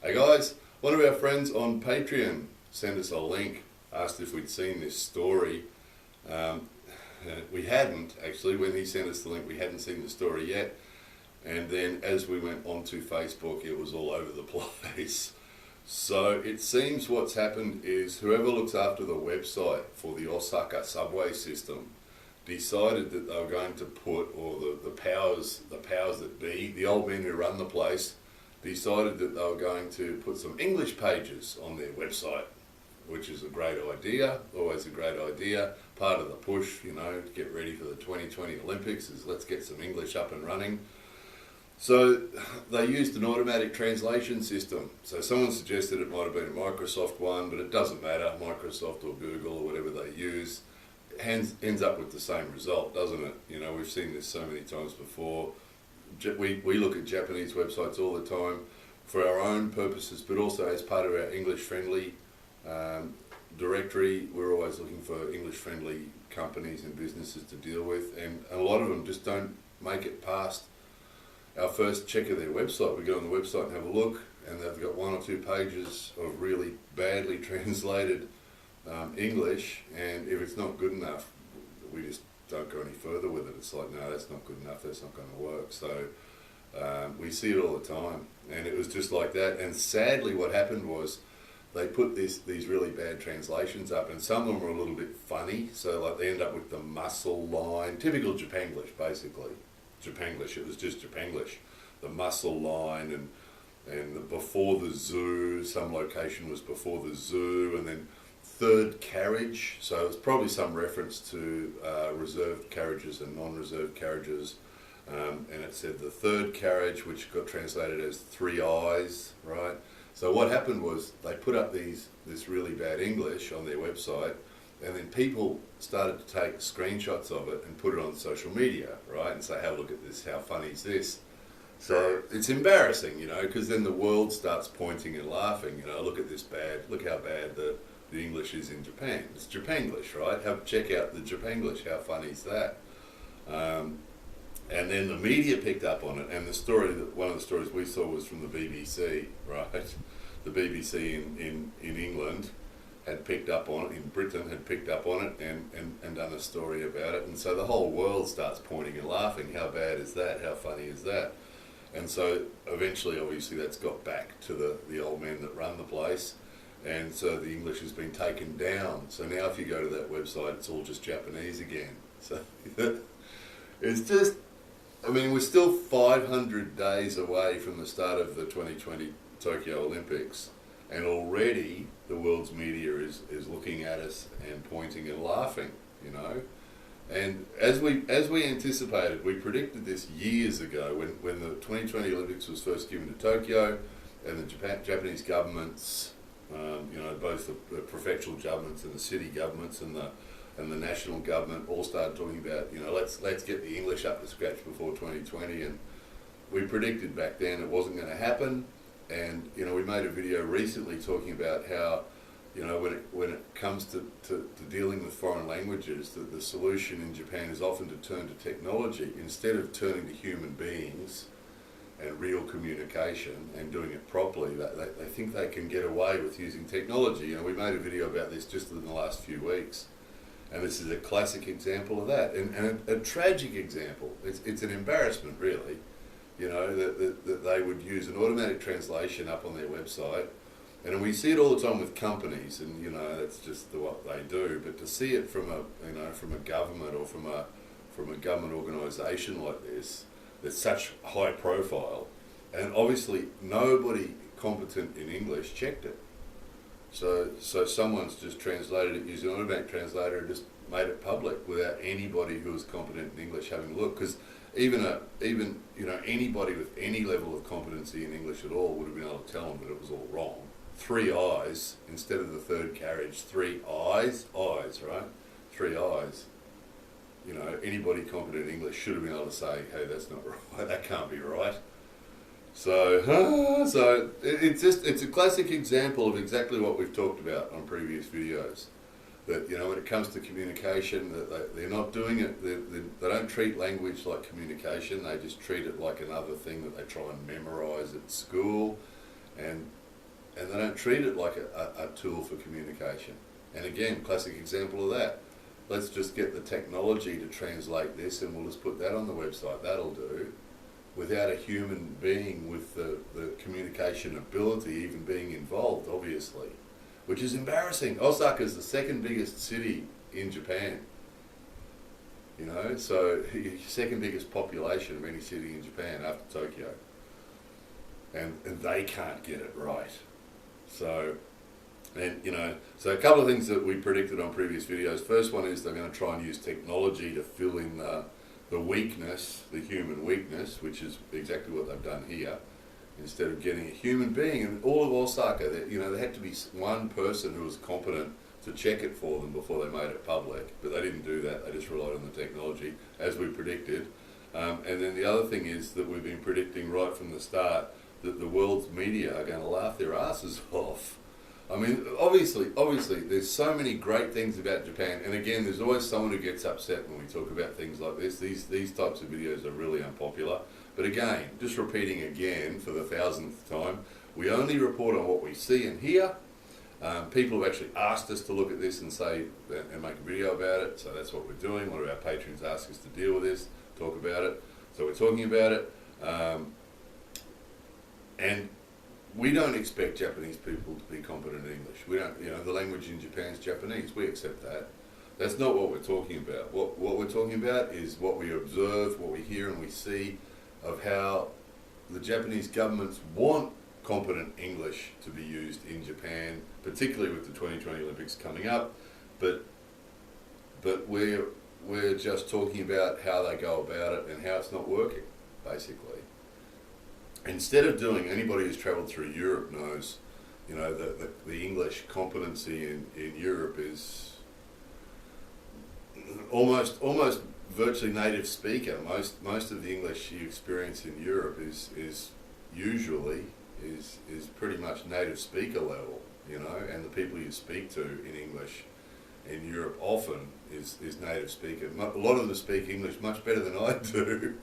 Hey guys, one of our friends on Patreon sent us a link, asked if we'd seen this story. We hadn't actually. When he sent us the link, we hadn't seen the story yet. And then as we went onto Facebook, it was all over the place. So it seems what's happened is whoever looks after the website for the Osaka subway system decided that they were going to put, or the powers that be, the old men who run the place, decided that they were going to put some English pages on their website, which is a great idea, always a great idea. Part of the push, to get ready for the 2020 Olympics is let's get some English up and running. So they used an automatic translation system. So someone suggested it might have been a Microsoft one, but it doesn't matter, Microsoft or Google or whatever they use, ends up with the same result, doesn't it? We've seen this so many times before. We look at Japanese websites all the time for our own purposes, but also as part of our English-friendly directory. We're always looking for English-friendly companies and businesses to deal with, and a lot of them just don't make it past our first check of their website. We go on the website and have a look, and they've got one or two pages of really badly translated English, and if it's not good enough, we just don't go any further with it. It's like, no, that's not good enough, that's not going to work. So we see it all the time, and it was just like that. And sadly what happened was they put these really bad translations up, and some of them were a little bit funny, so like they end up with the muscle line, typical Japanglish basically. Japanglish, it was just Japanglish. The muscle line and the before the zoo, some location was before the zoo, and then third carriage, so it's probably some reference to reserved carriages and non-reserved carriages, and it said the third carriage, which got translated as 3 eyes, right? So what happened was they put up this really bad English on their website, and then people started to take screenshots of it and put it on social media, right? And say, hey, look at this, how funny is this? So it's embarrassing, because then the world starts pointing and laughing, look at this look how bad the English is in Japan. It's Japanglish, right? Check out the Japanglish, how funny is that? And then the media picked up on it, and one of the stories we saw was from the BBC, right? The BBC in England had picked up on it, in Britain had picked up on it and done a story about it, and so the whole world starts pointing and laughing, how bad is that, how funny is that? And so eventually obviously that's got back to the old men that run the place, and so the English has been taken down. So now if you go to that website, it's all just Japanese again. So it's just, we're still 500 days away from the start of the 2020 Tokyo Olympics, and already the world's media is looking at us and pointing and laughing, And as we anticipated, we predicted this years ago when the 2020 Olympics was first given to Tokyo, and the Japanese governments, both the prefectural governments and the city governments and the national government all started talking about, let's get the English up to scratch before 2020, and we predicted back then it wasn't going to happen. And we made a video recently talking about how when it comes to dealing with foreign languages, that the solution in Japan is often to turn to technology instead of turning to human beings and real communication and doing it properly. They think they can get away with using technology. We made a video about this just in the last few weeks, and this is a classic example of that, and a tragic example. It's an embarrassment, really, that they would use an automatic translation up on their website. And we see it all the time with companies, and that's just what they do. But to see it from a government or from a government organisation like this, that's such high profile, and obviously nobody competent in English checked it. So someone's just translated it using an automatic translator and just made it public without anybody who was competent in English having a look. Because even anybody with any level of competency in English at all would have been able to tell them that it was all wrong. 3 eyes instead of the third carriage. 3 eyes, right? 3 eyes. Anybody competent in English should have been able to say, hey, that's not right, that can't be right. So it's a classic example of exactly what we've talked about on previous videos. That when it comes to communication, that they're not doing it. They don't treat language like communication. They just treat it like another thing that they try and memorise at school, and and they don't treat it like a tool for communication. And again, classic example of that. Let's just get the technology to translate this and we'll just put that on the website. That'll do. Without a human being with the communication ability even being involved, obviously. Which is embarrassing. Osaka is the second biggest city in Japan. You know, so second biggest population of any city in Japan after Tokyo. And they can't get it right. So, and you know, so a couple of things that we predicted on previous videos. First one is they're going to try and use technology to fill in the weakness, the human weakness, which is exactly what they've done here. Instead of getting a human being, and all of Osaka, you know, there had to be one person who was competent to check it for them before they made it public, but they didn't do that. They just relied on the technology, as we predicted. And then the other thing is that we've been predicting right from the start that the world's media are going to laugh their asses off. I mean, obviously, there's so many great things about Japan, and again, there's always someone who gets upset when we talk about things like this. These types of videos are really unpopular. But again, just repeating again for the 1000th time, we only report on what we see and hear. People have actually asked us to look at this and say and make a video about it, so that's what we're doing. One of our patrons asked us to deal with this, talk about it, so we're talking about it. And we don't expect Japanese people to be competent in English. We don't, you know, the language in Japan is Japanese. We accept that. That's not what we're talking about. What we're talking about is what we observe, what we hear and we see of how the Japanese governments want competent English to be used in Japan, particularly with the 2020 Olympics coming up. But we're just talking about how they go about it and how it's not working, basically. Instead of doing, anybody who's travelled through Europe knows, you know, the English competency in Europe is almost virtually native speaker. Most of the English you experience in Europe is usually pretty much native speaker level, you know, and the people you speak to in English in Europe often is native speaker. A lot of them speak English much better than I do.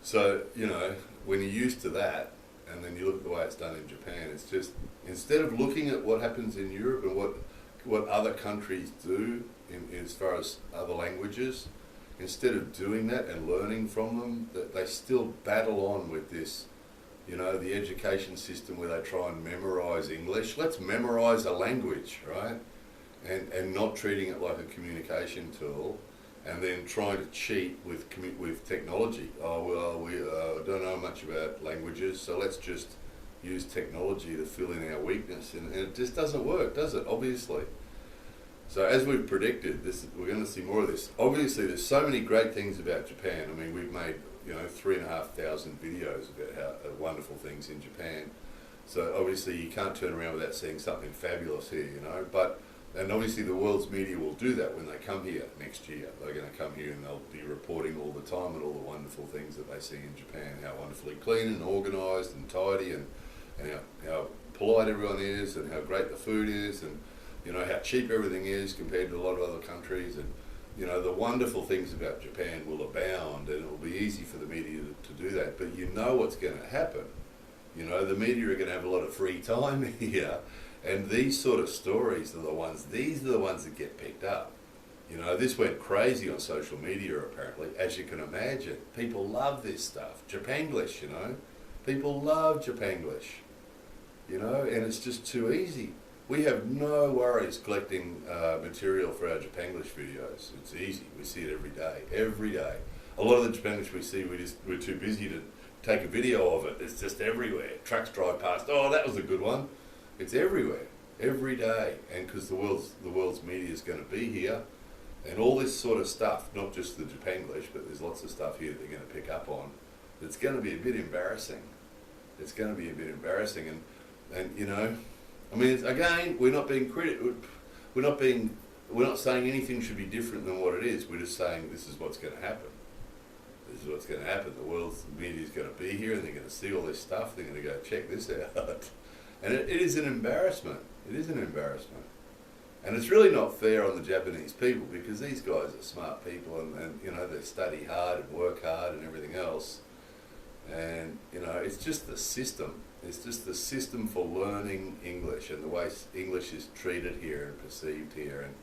So, you know, when you're used to that, and then you look at the way it's done in Japan, it's just, instead of looking at what happens in Europe and what other countries do as far as other languages, instead of doing that and learning from them, that they still battle on with this, you know, the education system where they try and memorise English. Let's memorise a language, right? And not treating it like a communication tool. And then trying to cheat with technology. Oh, well, we don't know much about languages, so let's just use technology to fill in our weakness. And it just doesn't work, does it? Obviously. So as we've predicted, we're going to see more of this. Obviously, there's so many great things about Japan. I mean, we've made, you know, 3,500 videos about how wonderful things in Japan. So obviously, you can't turn around without seeing something fabulous here, you know. And obviously the world's media will do that when they come here next year. They're going to come here and they'll be reporting all the time on all the wonderful things that they see in Japan, how wonderfully clean and organised and tidy and how polite everyone is and how great the food is and, you know, how cheap everything is compared to a lot of other countries. And, you know, the wonderful things about Japan will abound and it will be easy for the media to do that. But you know what's going to happen. You know, the media are going to have a lot of free time here. And these sort of stories are the ones, these are the ones that get picked up. You know, this went crazy on social media apparently, as you can imagine. People love this stuff. Japanglish, you know. People love Japanglish. You know, and it's just too easy. We have no worries collecting material for our Japanglish videos. It's easy. We see it every day. Every day. A lot of the Japanglish we see, we're too busy to take a video of it. It's just everywhere. Trucks drive past. Oh, that was a good one. It's everywhere, every day, and because the world's media is going to be here, and all this sort of stuff, not just the Japanglish, but there's lots of stuff here that they're going to pick up on. It's going to be a bit embarrassing. It's going to be a bit embarrassing, and you know, I mean, again, we're not being critical. We're not saying anything should be different than what it is. We're just saying this is what's going to happen. This is what's going to happen. The world's media is going to be here, and they're going to see all this stuff. They're going to go check this out. And it is an embarrassment. It is an embarrassment. And it's really not fair on the Japanese people because these guys are smart people and you know, they study hard and work hard and everything else. And, you know, it's just the system. It's just the system for learning English and the way English is treated here and perceived here. And,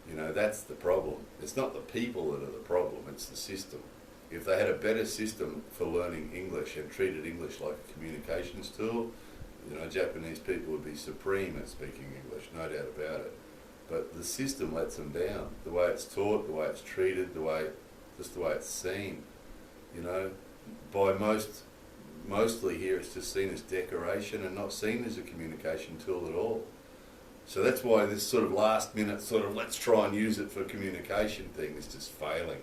you know, that's the problem. It's not the people that are the problem, it's the system. If they had a better system for learning English and treated English like a communications tool, you know, Japanese people would be supreme at speaking English, no doubt about it. But the system lets them down. The way it's taught, the way it's treated, just the way it's seen. You know, by mostly here it's just seen as decoration and not seen as a communication tool at all. So that's why this sort of last minute sort of let's try and use it for communication thing is just failing.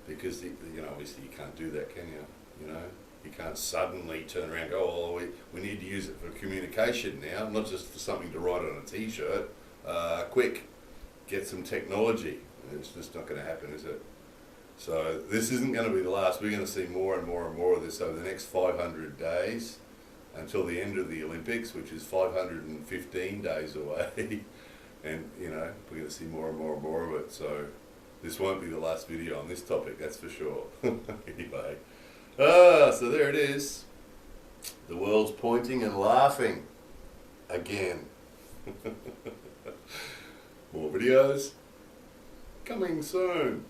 Because, you know, obviously you can't do that, can you? You know, you can't suddenly turn around and go, oh, we need to use it for communication now, not just for something to write on a t-shirt. Quick, get some technology. It's just not going to happen, is it? So this isn't going to be the last. We're going to see more and more and more of this over the next 500 days until the end of the Olympics, which is 515 days away. And, you know, we're going to see more and more and more of it. So this won't be the last video on this topic, that's for sure. Anyway, so there it is. The world's pointing and laughing again. More videos coming soon.